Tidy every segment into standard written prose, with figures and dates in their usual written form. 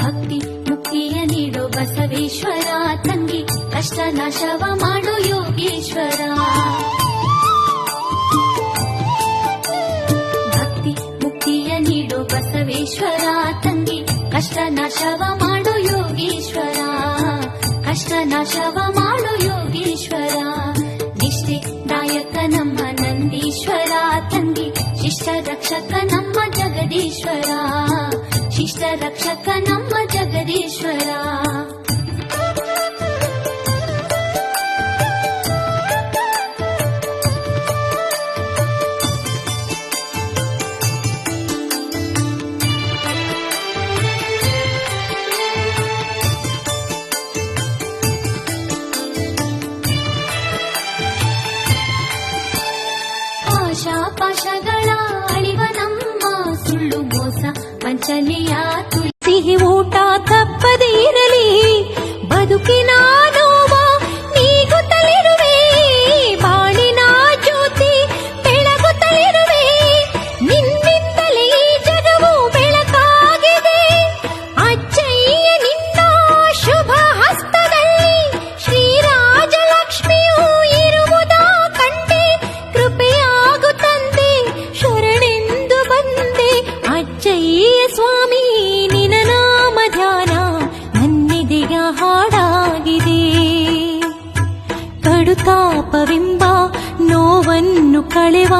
ಭಕ್ತಿ ಮುಕ್ತಿಯ ನೀಡು ಬಸವೇಶ್ವರ ತಂಗಿ ಕಷ್ಟ ನಾಶವ ಮಾಡು ಯೋಗೇಶ್ವರ. ಭಕ್ತಿ ಮುಕ್ತಿಯ ನೀಡು ಬಸವೇಶ್ವರ ತಂಗಿ ಕಷ್ಟ ನಾಶವ ಮಾಡು ಯೋಗೇಶ್ವರ. ಕಷ್ಟ ನಾಶವ ಮಾಡು ಯೋಗೇಶ್ವರ. ನಿಷ್ಠೆದಾಯಕ ನಮ್ಮ ನಂದೀಶ್ವರ ತಂಗಿ ಶಿಷ್ಟ ರಕ್ಷಕ ನಮ್ಮ ಜಗದೀಶ್ವರ. ಶಿಷ್ಟ ರಕ್ಷಕ ನಮ್ಮ ಜಗದೀಶ್ವರ. ಪಾಶಗಳ ಅಳಿವ ನಮ್ಮ ಸುಳ್ಳು ಮೋಸ ವಂಚನೆಯ ಸಿಹಿ ಊಟ ತಪ್ಪದೇ ಇರಲಿ ಬದುಕಿನ ನೋವ ನೀಗುತ್ತಲಿರುವೆ ಬಾಳಿನ ಜ್ಯೋತಿ ಬೆಳಗುತ್ತಲಿರುವೆ ನಿನ್ನಿಂದಲೇ ಈ ಜಗವು ಬೆಳಕಾಗಿದೆ ಅಜ್ಜಯ್ಯ ನಿನ್ನ ಶುಭ ಹಸ್ತದಲ್ಲಿ ಶ್ರೀರಾಜಲಕ್ಷ್ಮಿಯು ಇರುವುದ ಕಂಡೆ ಕೃಪೆಯಾಗುತ್ತಂತೆ ಶರಣೆಂದು ಬಂದೆ ಅಜ್ಜಯ್ಯ ಸ್ವಾಮಿ ನಿನ ನಾಮ ಧ್ಯಾನ ನನ್ನೆದೆಯ ಹಾಡಾಗಿದೆ ಕಡುತಾಪವೆಂಬ ನೋವನ್ನು ಕಳೆವ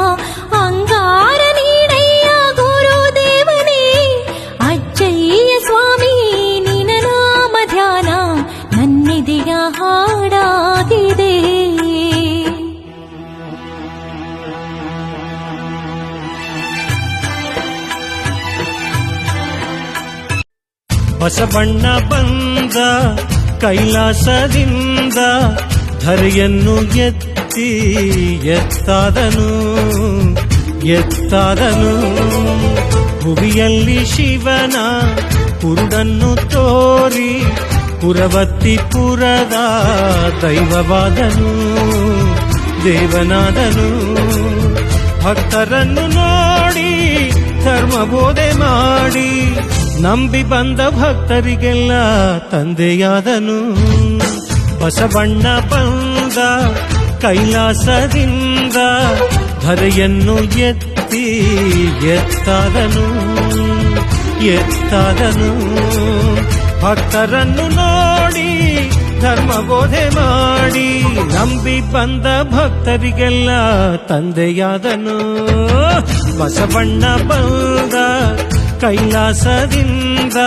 ಅಂಗಾರ ನೀಡಯ್ಯ ಗುರುದೇವನೇ ಅಜ್ಜಯ್ಯ ಸ್ವಾಮಿ ನಿನ ನಾಮ ಧ್ಯಾನ ನನ್ನೆದೆಯ ಹಾಡಾಗಿದೆ. ಬಸವಣ್ಣ ಬಂದ ಕೈಲಾಸದಿಂದ ಧರೆಯನ್ನು ಎತ್ತಿ ಎತ್ತಾದನು ಭುವಿಯಲ್ಲಿ ಶಿವನ ಕುರುಡನ್ನು ತೋರಿ ಪುರವತ್ತಿಪುರದ ದೈವವಾದನು ದೇವನಾದನು. ಭಕ್ತರನ್ನು ನೋಡಿ ಧರ್ಮಬೋಧೆ ಮಾಡಿ ನಂಬಿ ಬಂದ ಭಕ್ತರಿಗೆಲ್ಲ ತಂದೆಯಾದನು. ಬಸವಣ್ಣ ಬಂದ ಕೈಲಾಸದಿಂದ ಧರೆಯನ್ನು ಎತ್ತಿ ಎತ್ತಾದನು ಭಕ್ತರನ್ನು ನೋಡಿ ಧರ್ಮಬೋಧೆ ಮಾಡಿ ನಂಬಿ ಬಂದ ಭಕ್ತರಿಗೆಲ್ಲ ತಂದೆಯಾದನು. ಬಸವಣ್ಣ ಬಂದ ಕೈಲಾಸದಿಂದ